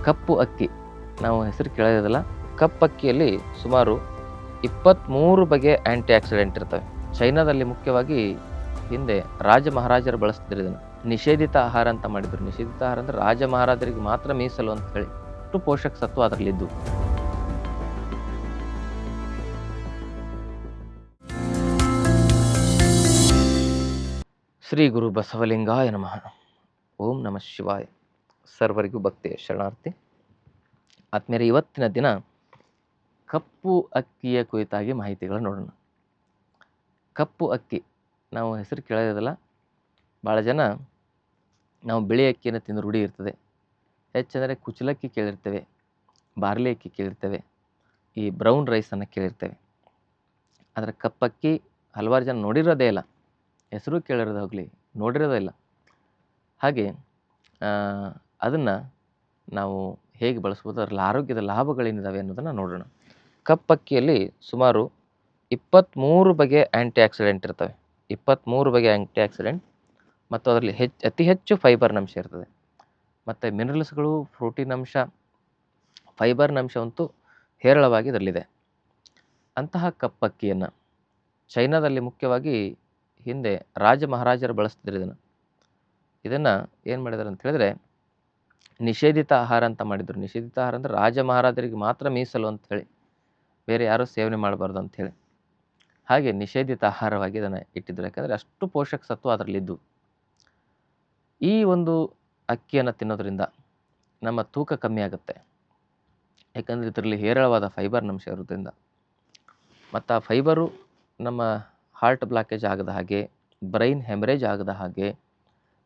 ಕಪ್ಪು ಅಕ್ಕಿ ನಾವು ಹೆಸರು ಕೇಳೋದಿಲ್ಲ. ಕಪ್ಪು ಅಕ್ಕಿಯಲ್ಲಿ ಸುಮಾರು 23 ಬಗೆಯ ಆ್ಯಂಟಿ ಆಕ್ಸಿಡೆಂಟ್ ಇರ್ತವೆ. ಚೈನಾದಲ್ಲಿ ಮುಖ್ಯವಾಗಿ ಹಿಂದೆ ರಾಜ ಮಹಾರಾಜರು ಬಳಸ್ತಿದ್ರು ಇದನ್ನು. ನಿಷೇಧಿತ ಆಹಾರ ಅಂತ ಮಾಡಿದ್ರು. ನಿಷೇಧಿತ ಆಹಾರ ಅಂದರೆ ರಾಜ ಮಹಾರಾಜರಿಗೆ ಮಾತ್ರ ಮೀಸಲು ಅಂತ ಹೇಳಿ. ಅಷ್ಟು ಪೋಷಕ ಸತ್ವ ಅದರಲ್ಲಿದ್ದು. ಶ್ರೀ ಗುರು ಬಸವಲಿಂಗಾಯ ನಮಃ. ಓಂ ನಮಃ ಶಿವಾಯ. ಸರ್ವರಿಗೂ ಭಕ್ತಿಯ ಶರಣಾರ್ಥಿ. ಆದ್ಮೇಲೆ ಇವತ್ತಿನ ದಿನ ಕಪ್ಪು ಅಕ್ಕಿಯ ಕುರಿತಾಗಿ ಮಾಹಿತಿಗಳನ್ನು ನೋಡೋಣ. ಕಪ್ಪು ಅಕ್ಕಿ ನಾವು ಹೆಸರು ಕೇಳೋದಿಲ್ಲ. ಭಾಳ ಜನ ನಾವು ಬಿಳಿ ಅಕ್ಕಿಯನ್ನು ತಿಂದು ರೂಢಿ ಇರ್ತದೆ. ಹೆಚ್ಚಂದರೆ ಕುಚಲಕ್ಕಿ ಕೇಳಿರ್ತೇವೆ, ಬಾರ್ಲಿ ಅಕ್ಕಿ ಕೇಳಿರ್ತೇವೆ, ಈ ಬ್ರೌನ್ ರೈಸನ್ನು ಕೇಳಿರ್ತೇವೆ. ಆದರೆ ಕಪ್ಪಕ್ಕಿ ಹಲವಾರು ಜನ ನೋಡಿರೋದೇ ಇಲ್ಲ, ಹೆಸರು ಕೇಳಿರೋದು ಹೋಗಲಿ, ನೋಡಿರೋದೇ ಇಲ್ಲ. ಹಾಗೆ ಅದನ್ನು ನಾವು ಹೇಗೆ ಬಳಸ್ಬೋದು, ಅದರಲ್ಲಿ ಆರೋಗ್ಯದ ಲಾಭಗಳೇನಿದ್ದಾವೆ ಅನ್ನೋದನ್ನು ನೋಡೋಣ. ಕಪ್ಪಕ್ಕಿಯಲ್ಲಿ ಸುಮಾರು 23 ಬಗೆಯ ಆ್ಯಂಟಿ ಆಕ್ಸಿಡೆಂಟ್ ಇರ್ತವೆ. 23 ಬಗೆಯ ಆ್ಯಂಟಿ ಆಕ್ಸಿಡೆಂಟ್ ಮತ್ತು ಅದರಲ್ಲಿ ಅತಿ ಹೆಚ್ಚು ಫೈಬರ್ನ ಅಂಶ ಇರ್ತದೆ. ಮತ್ತು ಮಿನರಲ್ಸ್ಗಳು, ಪ್ರೋಟೀನ್ ಅಂಶ, ಫೈಬರ್ನ ಅಂಶವಂತೂ ಹೇರಳವಾಗಿ ಇದರಲ್ಲಿದೆ. ಅಂತಹ ಕಪ್ಪಕ್ಕಿಯನ್ನು ಚೈನಾದಲ್ಲಿ ಮುಖ್ಯವಾಗಿ ಹಿಂದೆ ರಾಜ ಮಹಾರಾಜರು ಬಳಸ್ತಿದ್ರು ಇದನ್ನು ಏನು ಮಾಡಿದಾರೆ ಅಂತ ಹೇಳಿದ್ರೆ ನಿಷೇಧಿತ ಆಹಾರ ಅಂತ ಮಾಡಿದರು. ನಿಷೇಧಿತ ಆಹಾರ ಅಂದರೆ ರಾಜ ಮಹಾರಾಜರಿಗೆ ಮಾತ್ರ ಮೀಸಲು ಅಂತ ಹೇಳಿ, ಬೇರೆ ಯಾರೂ ಸೇವನೆ ಮಾಡಬಾರ್ದು ಅಂಥೇಳಿ. ಹಾಗೆ ನಿಷೇಧಿತ ಆಹಾರವಾಗಿ ಇದನ್ನು ಇಟ್ಟಿದ್ರು. ಯಾಕಂದರೆ ಅಷ್ಟು ಪೋಷಕ ಸತ್ವ ಅದರಲ್ಲಿದ್ದು. ಈ ಒಂದು ಅಕ್ಕಿಯನ್ನು ತಿನ್ನೋದ್ರಿಂದ ನಮ್ಮ ತೂಕ ಕಮ್ಮಿ ಆಗುತ್ತೆ. ಯಾಕಂದರೆ ಇದರಲ್ಲಿ ಹೇರಳವಾದ ಫೈಬರ್ನ ಅಂಶ ಇರೋದ್ರಿಂದ. ಮತ್ತು ಆ ಫೈಬರು ನಮ್ಮ ಹಾರ್ಟ್ ಬ್ಲಾಕೇಜ್ ಆಗದ ಹಾಗೆ, ಬ್ರೈನ್ ಹೆಮರೇಜ್ ಆಗದ ಹಾಗೆ,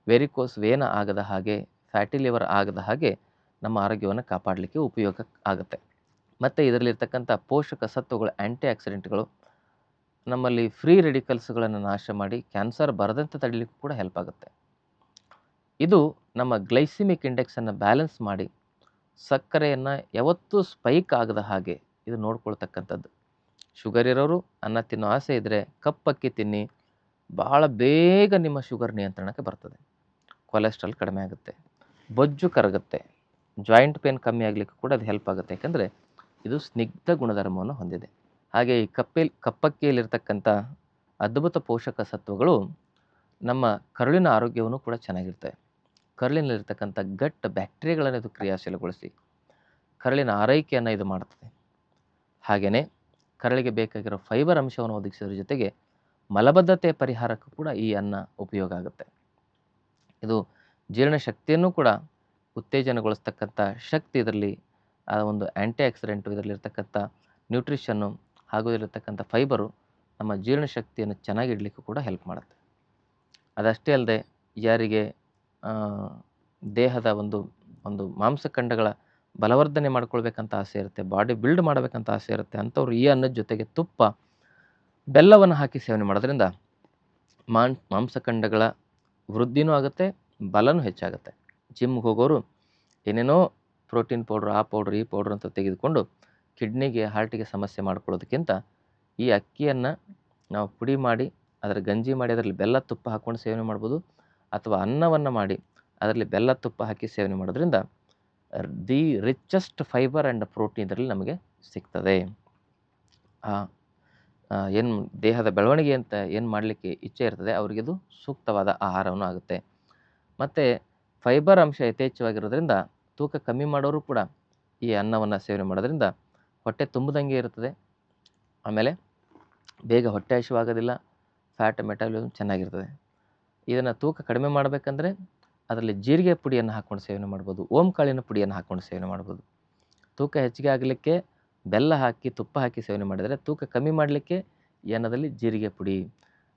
ವೆರಿಕೋಸ್ ವೇನ ಆಗದ ಹಾಗೆ, ಫ್ಯಾಟಿ ಲಿವರ್ ಆಗದ ಹಾಗೆ ನಮ್ಮ ಆರೋಗ್ಯವನ್ನು ಕಾಪಾಡಲಿಕ್ಕೆ ಉಪಯೋಗ ಆಗುತ್ತೆ. ಮತ್ತು ಇದರಲ್ಲಿರ್ತಕ್ಕಂಥ ಪೋಷಕ ಸತ್ವಗಳು, ಆ್ಯಂಟಿ ಆಕ್ಸಿಡೆಂಟ್ಗಳು ನಮ್ಮಲ್ಲಿ ಫ್ರೀ ರೆಡಿಕಲ್ಸ್ಗಳನ್ನು ನಾಶ ಮಾಡಿ ಕ್ಯಾನ್ಸರ್ ಬರದಂತೆ ತಡೀಲಿಕ್ಕೂ ಕೂಡ ಹೆಲ್ಪ್ ಆಗುತ್ತೆ. ಇದು ನಮ್ಮ ಗ್ಲೈಸಿಮಿಕ್ ಇಂಡೆಕ್ಸನ್ನು ಬ್ಯಾಲೆನ್ಸ್ ಮಾಡಿ ಸಕ್ಕರೆಯನ್ನು ಯಾವತ್ತೂ ಸ್ಪೈಕ್ ಆಗದ ಹಾಗೆ ಇದು ನೋಡ್ಕೊಳ್ತಕ್ಕಂಥದ್ದು. ಶುಗರ್ ಇರೋರು, ಅನ್ನ ತಿನ್ನೋ ಆಸೆ ಇದ್ದರೆ ಕಪ್ಪಕ್ಕಿ ತಿನ್ನಿ. ಭಾಳ ಬೇಗ ನಿಮ್ಮ ಶುಗರ್ ನಿಯಂತ್ರಣಕ್ಕೆ ಬರ್ತದೆ. ಕೊಲೆಸ್ಟ್ರಾಲ್ ಕಡಿಮೆ ಆಗುತ್ತೆ, ಬೊಜ್ಜು ಕರಗುತ್ತೆ, ಜಾಯಿಂಟ್ ಪೇನ್ ಕಮ್ಮಿ ಆಗಲಿಕ್ಕೆ ಕೂಡ ಅದು ಹೆಲ್ಪ್ ಆಗುತ್ತೆ. ಯಾಕಂದರೆ ಇದು ಸ್ನಿಗ್ಧ ಗುಣಧರ್ಮವನ್ನು ಹೊಂದಿದೆ. ಹಾಗೆ ಈ ಕಪ್ಪಕ್ಕಿಯಲ್ಲಿರ್ತಕ್ಕಂಥ ಅದ್ಭುತ ಪೋಷಕ ಸತ್ವಗಳು ನಮ್ಮ ಕರುಳಿನ ಆರೋಗ್ಯವನ್ನು ಕೂಡ ಚೆನ್ನಾಗಿರ್ತವೆ. ಕರುಳಿನಲ್ಲಿರ್ತಕ್ಕಂಥ ಗಟ್ ಬ್ಯಾಕ್ಟೀರಿಯಾಗಳನ್ನು ಇದು ಕ್ರಿಯಾಶೀಲಗೊಳಿಸಿ ಕರುಳಿನ ಆರೈಕೆಯನ್ನು ಇದು ಮಾಡ್ತದೆ. ಹಾಗೆಯೇ ಕರಳಿಗೆ ಬೇಕಾಗಿರೋ ಫೈಬರ್ ಅಂಶವನ್ನು ಒದಗಿಸೋದ್ರ ಜೊತೆಗೆ ಮಲಬದ್ಧತೆಯ ಪರಿಹಾರಕ್ಕೂ ಕೂಡ ಈ ಅನ್ನ ಉಪಯೋಗ ಆಗುತ್ತೆ. ಇದು ಜೀರ್ಣಶಕ್ತಿಯನ್ನು ಕೂಡ ಉತ್ತೇಜನಗೊಳಿಸ್ತಕ್ಕಂಥ ಶಕ್ತಿ ಇದರಲ್ಲಿ, ಆ ಒಂದು ಆ್ಯಂಟಿ ಆಕ್ಸಿಡೆಂಟು, ಇದರಲ್ಲಿರ್ತಕ್ಕಂಥ ನ್ಯೂಟ್ರಿಷನ್ನು ಹಾಗೂ ಇದರಲ್ಲಿರ್ತಕ್ಕಂಥ ಫೈಬರು ನಮ್ಮ ಜೀರ್ಣಶಕ್ತಿಯನ್ನು ಚೆನ್ನಾಗಿಡಲಿಕ್ಕೂ ಕೂಡ ಹೆಲ್ಪ್ ಮಾಡುತ್ತೆ. ಅದಷ್ಟೇ ಅಲ್ಲದೆ ಯಾರಿಗೆ ದೇಹದ ಒಂದು ಮಾಂಸಖಂಡಗಳ ಬಲವರ್ಧನೆ ಮಾಡ್ಕೊಳ್ಬೇಕಂತ ಆಸೆ ಇರುತ್ತೆ, ಬಾಡಿ ಬಿಲ್ಡ್ ಮಾಡಬೇಕಂತ ಆಸೆ ಇರುತ್ತೆ, ಅಂಥವ್ರು ಈ ಅನ್ನದ ಜೊತೆಗೆ ತುಪ್ಪ, ಬೆಲ್ಲವನ್ನು ಹಾಕಿ ಸೇವನೆ ಮಾಡೋದ್ರಿಂದ ಮಾಂಸಖಂಡಗಳ ವೃದ್ಧಿನೂ ಆಗುತ್ತೆ, ಬಲನೂ ಹೆಚ್ಚಾಗುತ್ತೆ. ಜಿಮ್ಗೆ ಹೋಗೋರು ಏನೇನೋ ಪ್ರೋಟೀನ್ ಪೌಡ್ರ್, ಆ ಪೌಡ್ರ್, ಈ ಪೌಡ್ರ್ ಅಂತ ತೆಗೆದುಕೊಂಡು ಕಿಡ್ನಿಗೆ, ಹಾರ್ಟಿಗೆ ಸಮಸ್ಯೆ ಮಾಡ್ಕೊಳ್ಳೋದಕ್ಕಿಂತ ಈ ಅಕ್ಕಿಯನ್ನು ನಾವು ಪುಡಿ ಮಾಡಿ ಅದರ ಗಂಜಿ ಮಾಡಿ ಅದರಲ್ಲಿ ಬೆಲ್ಲ ತುಪ್ಪ ಹಾಕ್ಕೊಂಡು ಸೇವನೆ ಮಾಡ್ಬೋದು. ಅಥವಾ ಅನ್ನವನ್ನು ಮಾಡಿ ಅದರಲ್ಲಿ ಬೆಲ್ಲ ತುಪ್ಪ ಹಾಕಿ ಸೇವನೆ ಮಾಡೋದ್ರಿಂದ the richest fibre and protein ಇದರಲ್ಲಿ ನಮಗೆ ಸಿಗ್ತದೆ. ಏನು ದೇಹದ ಬೆಳವಣಿಗೆ ಅಂತ ಏನು ಮಾಡಲಿಕ್ಕೆ ಇಚ್ಛೆ ಇರ್ತದೆ ಅವರಿಗಿದು ಸೂಕ್ತವಾದ ಆಹಾರವನ್ನು ಆಗುತ್ತೆ. ಮತ್ತು ಫೈಬರ್ ಅಂಶ ಯಥೇಚ್ಛವಾಗಿರೋದ್ರಿಂದ ತೂಕ ಕಮ್ಮಿ ಮಾಡೋರು ಕೂಡ ಈ ಅನ್ನವನ್ನು ಸೇವನೆ ಮಾಡೋದ್ರಿಂದ ಹೊಟ್ಟೆ ತುಂಬದಂಗೆ ಇರ್ತದೆ. ಆಮೇಲೆ ಬೇಗ ಹೊಟ್ಟೆ ಹಸಿವಾಗೋದಿಲ್ಲ, ಫ್ಯಾಟ್ ಮೆಟಾಬಲಿಸಮ್ ಚೆನ್ನಾಗಿರ್ತದೆ. ಇದನ್ನು ತೂಕ ಕಡಿಮೆ ಮಾಡಬೇಕಂದ್ರೆ ಅದರಲ್ಲಿ ಜೀರಿಗೆ ಪುಡಿಯನ್ನು ಹಾಕ್ಕೊಂಡು ಸೇವನೆ ಮಾಡ್ಬೋದು, ಓಂಕಾಳಿನ ಪುಡಿಯನ್ನು ಹಾಕ್ಕೊಂಡು ಸೇವನೆ ಮಾಡ್ಬೋದು. ತೂಕ ಹೆಚ್ಚಿಗೆ ಆಗಲಿಕ್ಕೆ ಬೆಲ್ಲ ಹಾಕಿ ತುಪ್ಪ ಹಾಕಿ ಸೇವನೆ ಮಾಡಿದರೆ, ತೂಕ ಕಮ್ಮಿ ಮಾಡಲಿಕ್ಕೆ ಈ ಅನ್ನದಲ್ಲಿ ಜೀರಿಗೆ ಪುಡಿ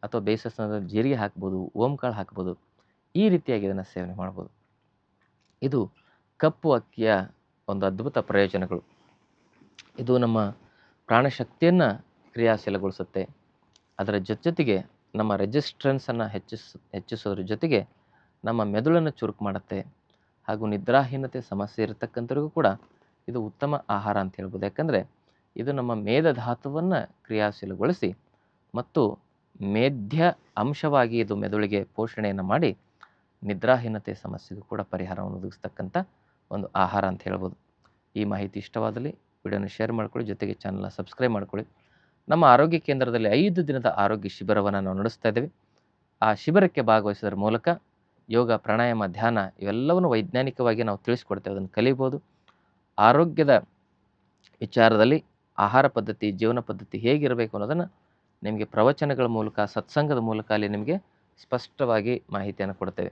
ಅಥವಾ ಬೇಯಿಸೋ ಸ್ನಾನದಲ್ಲಿ ಜೀರಿಗೆ ಹಾಕ್ಬೋದು, ಓಂಕಾಳು ಹಾಕ್ಬೋದು. ಈ ರೀತಿಯಾಗಿ ಇದನ್ನು ಸೇವನೆ ಮಾಡ್ಬೋದು. ಇದು ಕಪ್ಪು ಅಕ್ಕಿಯ ಒಂದು ಅದ್ಭುತ ಪ್ರಯೋಜನಗಳು. ಇದು ನಮ್ಮ ಪ್ರಾಣಶಕ್ತಿಯನ್ನು ಕ್ರಿಯಾಶೀಲಗೊಳಿಸುತ್ತೆ. ಅದರ ಜೊತೆಗೆ ನಮ್ಮ ರೆಜಿಸ್ಟ್ರೆನ್ಸನ್ನು ಹೆಚ್ಚಿಸೋದ್ರ ಜೊತೆಗೆ ನಮ್ಮ ಮೆದುಳನ್ನು ಚುರುಕು ಮಾಡುತ್ತೆ. ಹಾಗೂ ನಿದ್ರಾಹೀನತೆ ಸಮಸ್ಯೆ ಇರತಕ್ಕಂಥವ್ರಿಗೂ ಕೂಡ ಇದು ಉತ್ತಮ ಆಹಾರ ಅಂತ ಹೇಳ್ಬೋದು. ಯಾಕಂದರೆ ಇದು ನಮ್ಮ ಮೇಧಧಾತುವನ್ನು ಕ್ರಿಯಾಶೀಲಗೊಳಿಸಿ ಮತ್ತು ಮೇಧ್ಯ ಅಂಶವಾಗಿ ಇದು ಮೆದುಳಿಗೆ ಪೋಷಣೆಯನ್ನು ಮಾಡಿ ನಿದ್ರಾಹೀನತೆ ಸಮಸ್ಯೆಗೂ ಕೂಡ ಪರಿಹಾರವನ್ನು ಒದಗಿಸ್ತಕ್ಕಂಥ ಒಂದು ಆಹಾರ ಅಂತ ಹೇಳ್ಬೋದು. ಈ ಮಾಹಿತಿ ಇಷ್ಟವಾದಲ್ಲಿ ವಿಡಿಯೋನ ಶೇರ್ ಮಾಡ್ಕೊಳ್ಳಿ, ಜೊತೆಗೆ ಚಾನಲ್ನ ಸಬ್ಸ್ಕ್ರೈಬ್ ಮಾಡ್ಕೊಳ್ಳಿ. ನಮ್ಮ ಆರೋಗ್ಯ ಕೇಂದ್ರದಲ್ಲಿ 5 ದಿನದ ಆರೋಗ್ಯ ಶಿಬಿರವನ್ನು ನಾವು ನಡೆಸ್ತಾ ಇದ್ದೇವೆ. ಆ ಶಿಬಿರಕ್ಕೆ ಭಾಗವಹಿಸೋದ್ರ ಮೂಲಕ ಯೋಗ, ಪ್ರಾಣಾಯಾಮ, ಧ್ಯಾನ ಇವೆಲ್ಲವನ್ನು ವೈಜ್ಞಾನಿಕವಾಗಿ ನಾವು ತಿಳಿಸ್ಕೊಡ್ತೇವೆ. ಅದನ್ನು ಕಲಿಬೋದು. ಆರೋಗ್ಯದ ವಿಚಾರದಲ್ಲಿ ಆಹಾರ ಪದ್ಧತಿ, ಜೀವನ ಪದ್ಧತಿ ಹೇಗಿರಬೇಕು ಅನ್ನೋದನ್ನು ನಿಮಗೆ ಪ್ರವಚನಗಳ ಮೂಲಕ, ಸತ್ಸಂಗದ ಮೂಲಕ ಅಲ್ಲಿ ನಿಮಗೆ ಸ್ಪಷ್ಟವಾಗಿ ಮಾಹಿತಿಯನ್ನು ಕೊಡ್ತೇವೆ.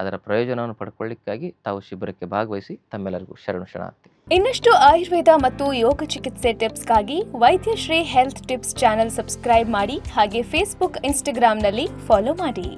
ಅದರ ಪ್ರಯೋಜನವನ್ನು ಪಡ್ಕೊಳ್ಳಿಕ್ಕಾಗಿ ತಾವು ಶಿಬಿರಕ್ಕೆ ಭಾಗವಹಿಸಿ. ತಮ್ಮೆಲ್ಲರಿಗೂ ಶರಣು ಶರಣಾರ್ಥಿ. ಇನ್ನಷ್ಟು ಆಯುರ್ವೇದ ಮತ್ತು ಯೋಗ ಚಿಕಿತ್ಸೆ ಟಿಪ್ಸ್ಗಾಗಿ Vaidyashree health tips channel subscribe ಮಾಡಿ. ಹಾಗೆ ಫೇಸ್ಬುಕ್, ಇನ್ಸ್ಟಾಗ್ರಾಂನಲ್ಲಿ ಫಾಲೋ ಮಾಡಿ.